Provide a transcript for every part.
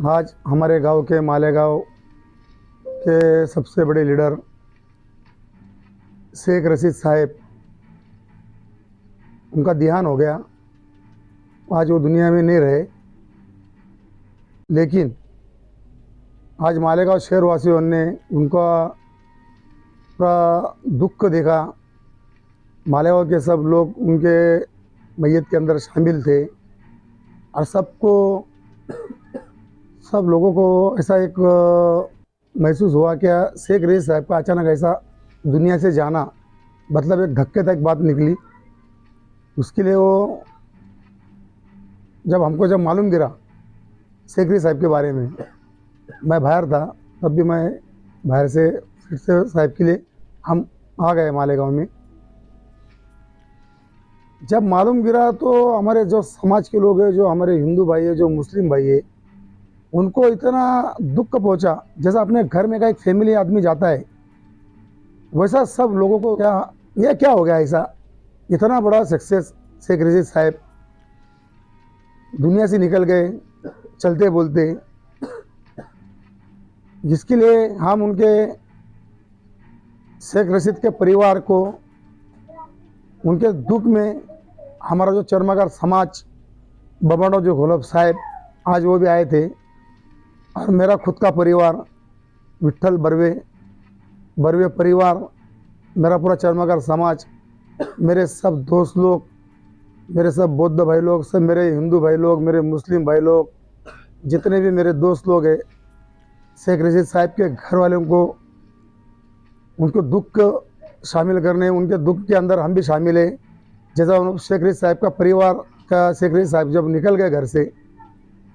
आज हमारे गांव के मालेगांव के सबसे बड़े लीडर शेख रशीद साहब, उनका देहांत हो गया। आज वो दुनिया में नहीं रहे, लेकिन आज मालेगांव शहरवासियों ने उनका पूरा दुख देखा। मालेगांव के सब लोग उनके मैयत के अंदर शामिल थे और सब लोगों को ऐसा एक महसूस हुआ कि शेख रशीद साहब का अचानक ऐसा दुनिया से जाना, मतलब एक धक्के तक बात निकली। उसके लिए वो जब मालूम गिरा शेख रशीद साहब के बारे में, मैं बाहर था, तब भी मैं बाहर से फिर से साहब के लिए हम आ गए मालेगांव में। जब मालूम गिरा तो हमारे जो समाज के लोग हैं, जो हमारे हिंदू भाई है, जो मुस्लिम भाई है, उनको इतना दुख पहुंचा। जैसा अपने घर में का एक फैमिली आदमी जाता है, वैसा सब लोगों को क्या हो गया ऐसा। इतना बड़ा सक्सेस शेख रशीद साहब दुनिया से निकल गए चलते बोलते, जिसके लिए हम उनके शेख रशीद के परिवार को उनके दुख में हमारा जो चर्मकार समाज बबाडो जो घोलप साहब आज वो भी आए थे, और मेरा खुद का परिवार विट्ठल बर्वे परिवार, मेरा पूरा चर्मकार समाज, मेरे सब दोस्त लोग, मेरे सब बौद्ध भाई लोग, सब मेरे हिंदू भाई लोग, मेरे मुस्लिम भाई लोग, जितने भी मेरे दोस्त लोग हैं, शेख रशीद साहब के घर वालों को उनको दुख शामिल करने, उनके दुख के अंदर हम भी शामिल हैं। जैसा शेख रशीद साहब का परिवार का शेख रशीद साहब जब निकल गए घर से,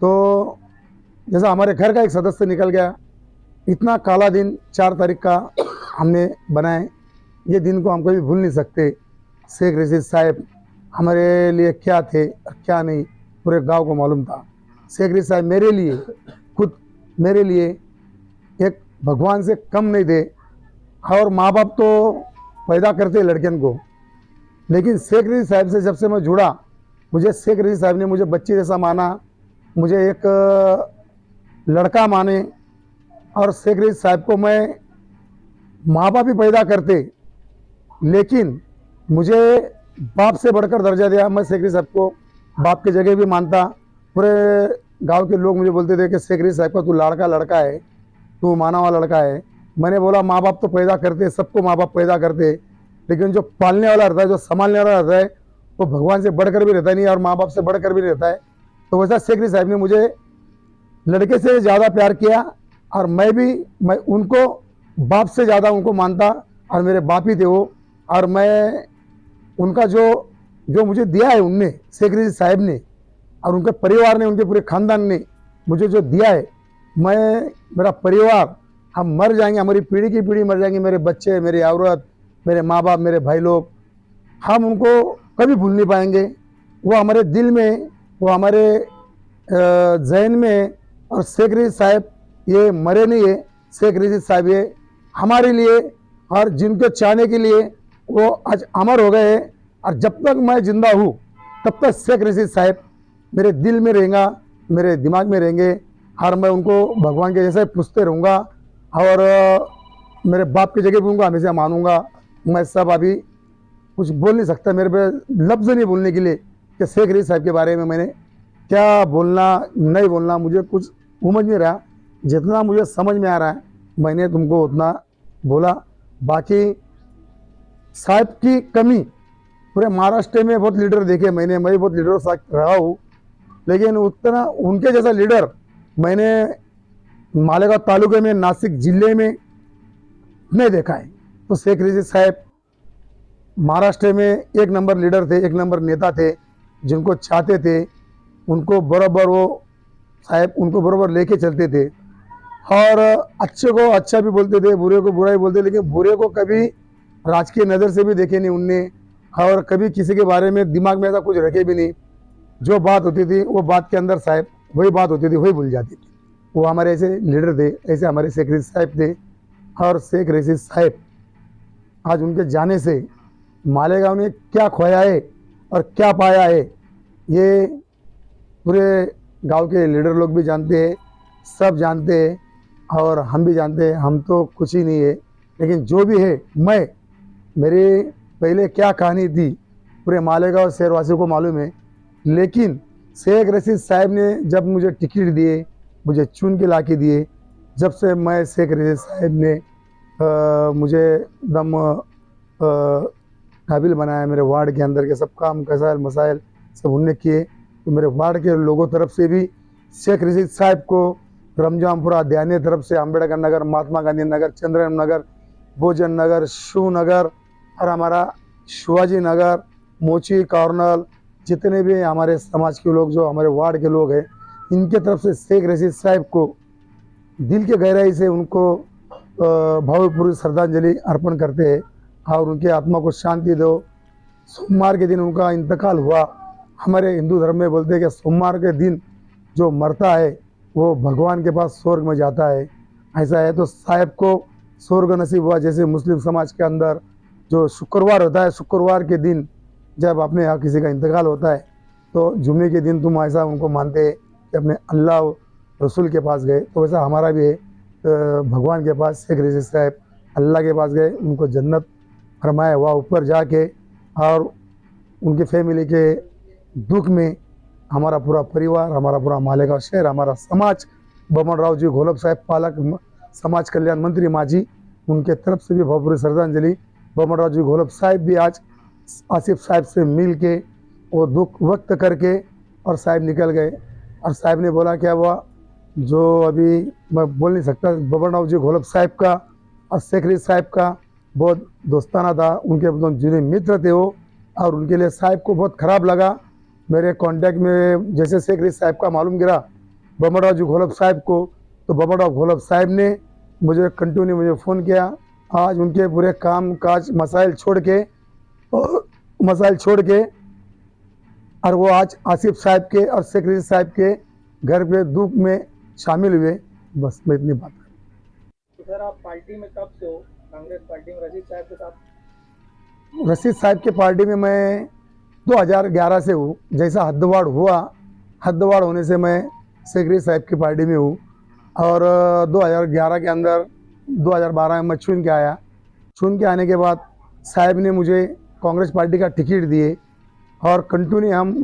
तो जैसा हमारे घर का एक सदस्य निकल गया, इतना काला दिन 4 तारीख का हमने बनाए। ये दिन को हम कभी भूल नहीं सकते। शेख रशीद साहब हमारे लिए क्या थे और क्या नहीं, पूरे गांव को मालूम था। शेख रशीद साहब मेरे लिए एक भगवान से कम नहीं थे। और माँ बाप तो पैदा करते लड़कियों को, लेकिन शेख रशीद साहब से जब से मैं जुड़ा, मुझे शेख रशीद साहब ने मुझे बच्चे जैसा माना, मुझे एक लड़का माने। और शेख रशीद साहब को मैं माँ बाप ही पैदा करते, लेकिन मुझे बाप से बढ़कर दर्जा दिया। मैं शेख रशीद साहब को बाप की जगह भी मानता। पूरे गांव के लोग मुझे बोलते थे कि शेख रशीद साहब का तू लाड़का लड़का है, तू माना हुआ लड़का है। मैंने बोला माँ बाप तो पैदा करते, सबको माँ बाप पैदा करते, लेकिन जो पालने वाला रहता है, जो संभालने वाला रहता है, वो भगवान से बढ़कर भी रहता नहीं और माँ बाप से बढ़कर भी रहता है। तो वैसा शेख रशीद साहब ने मुझे लड़के से ज़्यादा प्यार किया, और मैं उनको बाप से ज़्यादा उनको मानता, और मेरे बाप ही थे वो। और मैं उनका जो मुझे दिया है उनने, शेख रशीद साहब ने और उनके परिवार ने, उनके पूरे ख़ानदान ने मुझे जो दिया है, मेरा परिवार, हम मर जाएंगे, हमारी पीढ़ी की पीढ़ी मर जाएंगे, मेरे बच्चे, मेरी औरत, मेरे माँ बाप, मेरे भाई लोग, हम उनको कभी भूल नहीं पाएंगे। वो हमारे दिल में, वो हमारे जहन में। और शेख रशीद साहब ये मरे नहीं है। शेख रशीद साहब ये हमारे लिए और जिनके चाहने के लिए वो आज अमर हो गए हैं। और जब तक मैं जिंदा हूँ, तब तक शेख रशीद साहब मेरे दिल में रहेगा, मेरे दिमाग में रहेंगे, और मैं उनको भगवान के जैसे पूछते रहूँगा, और मेरे बाप की जगह भी उनको हमेशा मानूंगा। मैं सब अभी कुछ बोल नहीं सकता, मेरे पे लफ्ज़ नहीं बोलने के लिए कि शेख रशीद साहब के बारे में मैंने क्या बोलना नहीं बोलना, मुझे कुछ समझ नहीं रहा। जितना मुझे समझ में आ रहा है मैंने तुमको उतना बोला। बाकी साहब की कमी पूरे महाराष्ट्र में बहुत लीडर देखे मैं भी बहुत लीडरों के साथ रहा हूँ, लेकिन उतना उनके जैसा लीडर मैंने मालेगांव तालुके में, नासिक जिले में नहीं देखा है। तो शेख रशीद साहब महाराष्ट्र में एक नंबर लीडर थे, एक नंबर नेता थे। जिनको चाहते थे उनको बराबर वो साहब उनको बराबर लेके चलते थे, और अच्छे को अच्छा भी बोलते थे, बुरे को बुरा ही बोलते, लेकिन बुरे को कभी राजकीय नज़र से भी देखे नहीं उनने, और कभी किसी के बारे में दिमाग में ऐसा कुछ रखे भी नहीं। जो बात होती थी वो बात के अंदर साहब वही बात होती थी, वही भूल जाती थी। वो हमारे ऐसे लीडर थे, ऐसे हमारे शेख रशीद साहब थे। और शेख रशीद साहब आज उनके जाने से मालेगांव ने क्या खोया है और क्या पाया है, ये पूरे गांव के लीडर लोग भी जानते हैं, सब जानते हैं और हम भी जानते हैं, हम तो कुछ ही नहीं है। लेकिन जो भी है, मेरी पहले क्या कहानी थी पूरे मालेगांव शहरवासियों को मालूम है। लेकिन शेख रशीद साहब ने जब मुझे टिकट दिए, मुझे चुन के ला के दिए, जब से मैं शेख रशीद साहब ने मुझे एकदम काबिल बनाया। मेरे वार्ड के अंदर के सब काम कसाइल मसाइल सब उनने किए। तो मेरे वार्ड के लोगों तरफ से भी शेख रशीद साहब को रमजानपुरा दयानिया तरफ से अम्बेडकर नगर, महात्मा गांधी नगर, चंद्रम नगर, भोजन नगर, शिव नगर और हमारा शिवाजी नगर, मोची कॉर्नल, जितने भी हमारे समाज के लोग, जो हमारे वार्ड के लोग हैं, इनके तरफ से शेख रशीद साहब को दिल के गहराई से उनको भावपूर्ण श्रद्धांजलि अर्पण करते हैं और उनके आत्मा को शांति दो। सोमवार के दिन उनका इंतकाल हुआ। हमारे हिंदू धर्म में बोलते हैं कि सोमवार के दिन जो मरता है वो भगवान के पास स्वर्ग में जाता है। ऐसा है तो साहब को स्वर्ग नसीब हुआ। जैसे मुस्लिम समाज के अंदर जो शुक्रवार होता है, शुक्रवार के दिन जब अपने यहाँ किसी का इंतकाल होता है तो जुम्मे के दिन तुम ऐसा उनको मानते हैं कि अपने अल्लाह रसूल के पास गए, तो वैसा हमारा भी है। भगवान के पास शेख रशीद साहब अल्लाह के पास गए, उनको जन्नत फरमाए वहाँ ऊपर जाके, और उनके फैमिली के दुख में हमारा पूरा परिवार, हमारा पूरा मालेगांव शहर, हमारा समाज, बमन राव जी घोलप साहब पालक समाज कल्याण मंत्री माजी, उनके तरफ से भी भावपूर्ण श्रद्धांजलि। बमन राव जी घोलप साहब भी आज आसिफ साहब से मिल के वो दुख व्यक्त करके और साहब निकल गए। और साहब ने बोला क्या हुआ, जो अभी मैं बोल नहीं सकता, बमन राव जी घोलप साहब का और शेख रशीद साहब का बहुत दोस्ताना था, उनके बहुत जुड़े मित्र थे वो। और उनके लिए साहब को बहुत ख़राब लगा। मेरे कांटेक्ट में जैसे शेख रशीद साहब का मालूम गिरा बमन राव जी घोलप साहब को, तो बमन राव घोलप साहब ने मुझे कंटिन्यू मुझे फ़ोन किया। आज उनके पूरे काम काज मसाइल छोड़ के और वो आज आसिफ साहब के और शेख रशीद साहब के घर पे दुख में शामिल हुए। बस मैं इतनी बात तो सर आप पार्टी में कब से हो? कांग्रेस पार्टी में रशीद साहब के साथ? रशीद साहब के पार्टी में मैं 2011 से हूँ। जैसा हद्दवाड़ हुआ, हद्दवाड़ होने से मैं शेख रशीद साहब की पार्टी में हूँ। और 2011 के अंदर 2012 में मैं चुन के आया। चुन के आने के बाद साहब ने मुझे कांग्रेस पार्टी का टिकट दिए और कंटिन्यू हम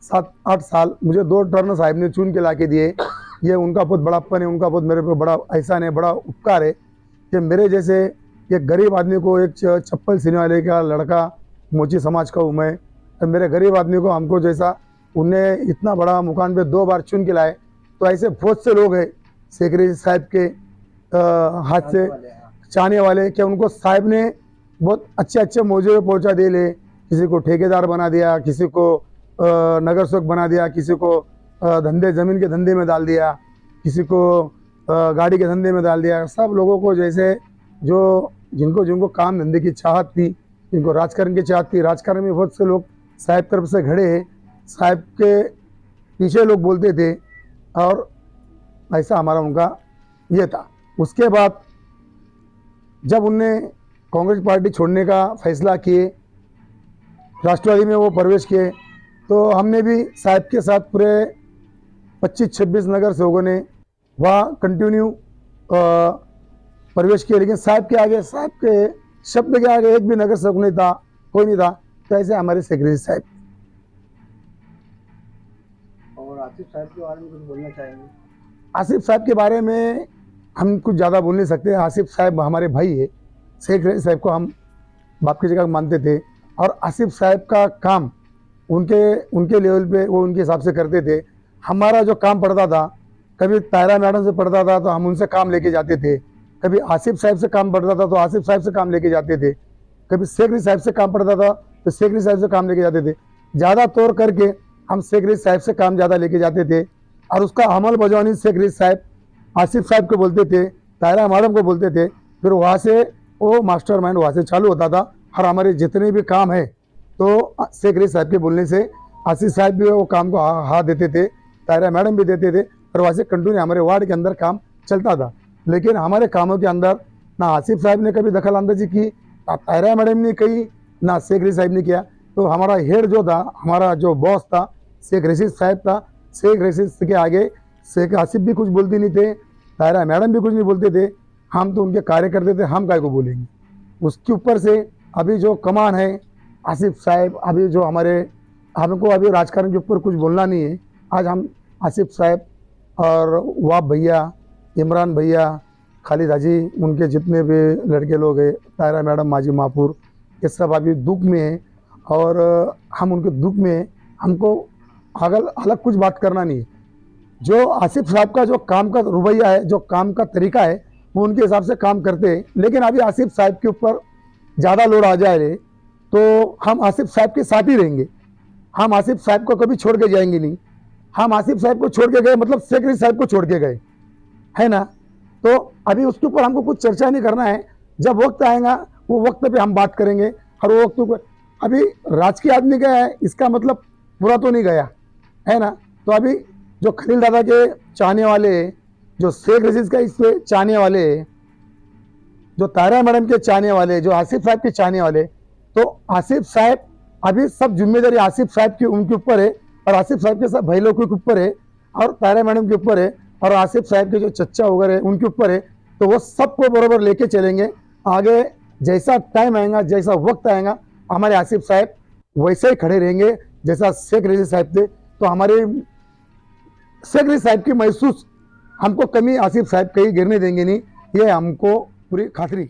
7-8 साल, मुझे 2 टर्न साहब ने चुन के ला के दिए। ये उनका बहुत बड़ापन है, उनका बहुत मेरे पे बड़ा एहसान है, बड़ा उपकार है कि मेरे जैसे एक गरीब आदमी को, एक चप्पल सीने वाले का लड़का, मोची समाज का हूँ मैं, तो मेरे गरीब आदमी को, हमको जैसा उन्हें इतना बड़ा मुकाम पे 2 बार चुन के लाए। तो ऐसे बहुत से लोग हैं शेख रशीद साहब के हाथ से चाहने वाले, कि उनको साहब ने बहुत अच्छे अच्छे मौजे पे पहुँचा दे ले। किसी को ठेकेदार बना दिया, किसी को नगर सेवक बना दिया, किसी को धंधे ज़मीन के धंधे में डाल दिया, किसी को गाड़ी के धंधे में डाल दिया। सब लोगों को जैसे जो जिनको काम धंधे की चाहत थी, जिनको राजकारण की चाहत थी, राजकारण में बहुत से लोग साहब तरफ से खड़े हैं, साहब के पीछे लोग बोलते थे, और ऐसा हमारा उनका ये था। उसके बाद जब उनने कांग्रेस पार्टी छोड़ने का फैसला किए, राष्ट्रवादी में वो प्रवेश किए, तो हमने भी साहब के साथ पूरे 25-26 नगर सेवकों ने वहाँ कंटिन्यू प्रवेश किए। लेकिन साहब के आगे, साहब के शब्द के आगे एक भी नगर सेवक नहीं था, कोई नहीं था। तो ऐसे हमारे शेख रशीद साहब। और आसिफ साहब के बारे में कुछ बोलना चाहेंगे? आसिफ साहब के बारे में हम कुछ ज़्यादा बोल नहीं सकते। आसिफ साहब हमारे भाई है। शेख रशीद साहब को हम बाप की जगह मानते थे, और आसिफ साहब का काम उनके लेवल पे वो उनके हिसाब से करते थे। हमारा जो काम पड़ता था, कभी तायरा मैडम से पड़ता था तो हम उनसे काम लेके जाते थे, कभी आसिफ साहब से काम पड़ता था तो आसिफ साहब से काम लेके जाते थे, कभी शेख रशीद साहब से काम पड़ता था तो शेख रशीद साहब से काम लेके जाते थे। ज़्यादा तौर करके हम शेख रशीद साहब से काम ज़्यादा लेके जाते थे, और उसका अमल बजवानी शेख रशीद साहब आसिफ साहब को बोलते थे, तायरा मैडम को बोलते थे। फिर वहाँ से वो मास्टरमाइंड वहाँ से चालू होता था, और हमारे जितने भी काम है तो शेख रशीद साहब के बोलने से आसिफ साहब भी वो काम को हाथ देते थे, तायरा मैडम भी देते थे, और वहाँ से कंटिन्यू हमारे वार्ड के अंदर काम चलता था। लेकिन हमारे कामों के अंदर ना आसिफ साहब ने कभी दखल अंदाजी की, ना तायरा मैडम ने कही, ना शेख रशीद साहब ने किया। तो हमारा हेड जो था, हमारा जो बॉस था, शेख रशीद साहब था। शेख रशीद के आगे शेख आसिफ भी कुछ बोलते नहीं थे, तायरा मैडम भी कुछ नहीं बोलते थे, हम तो उनके कार्यकर्ते थे, हम काय को बोलेंगे। उसके ऊपर से अभी जो कमान है आसिफ साहब, अभी जो हमारे, हमको अभी राजकारण के ऊपर कुछ बोलना नहीं है। आज हम आसिफ साहब और वाब भैया, इमरान भैया, खालिद हाजी, उनके जितने भी लड़के लोग हैं, तायरा मैडम, माजी मापुर, ये सब अभी दुख में हैं और हम उनके दुख में हैं। हमको अलग कुछ बात करना नहीं है। जो आसिफ साहब का जो काम का रवैया है, जो काम का तरीका है, वो उनके हिसाब से काम करते हैं। लेकिन अभी आसिफ साहब के ऊपर ज़्यादा लोड आ जाए तो हम आसिफ साहब के साथ ही रहेंगे। हम आसिफ साहब को कभी छोड़ के जाएंगे नहीं। हम आसिफ साहब को छोड़ के गए मतलब शेख रशीद साहब को छोड़ के गए, है ना। तो अभी उसके ऊपर हमको कुछ चर्चा नहीं करना है। जब वक्त आएगा वो वक्त पे हम बात करेंगे। और वो वक्त पर अभी राजकीय आदमी गया है, इसका मतलब पूरा तो नहीं गया, है ना। तो अभी जो खलील दादा के चाहने वाले, जो शेख रशीद का इसके चाहने वाले, जो तायरा मैडम के चाहने वाले, जो आसिफ साहब के चाहने वाले, तो आसिफ साहब अभी सब जिम्मेदारी आसिफ साहब की उनके ऊपर है और आसिफ साहब के सब भाई लोगों के ऊपर है और तायरा मैडम के ऊपर है और आसिफ साहब के जो चच्चा वगैरह है उनके ऊपर है। तो वो सबको बराबर लेके चलेंगे आगे। जैसा टाइम आएगा, जैसा वक्त आएगा, हमारे आसिफ साहब वैसे ही खड़े रहेंगे जैसा शेख रशीद साहब थे। तो हमारे शेख रशीद साहब की महसूस हमको कमी आसिफ साहब कहीं गिरने देंगे नहीं, ये हमको पूरी खातरी।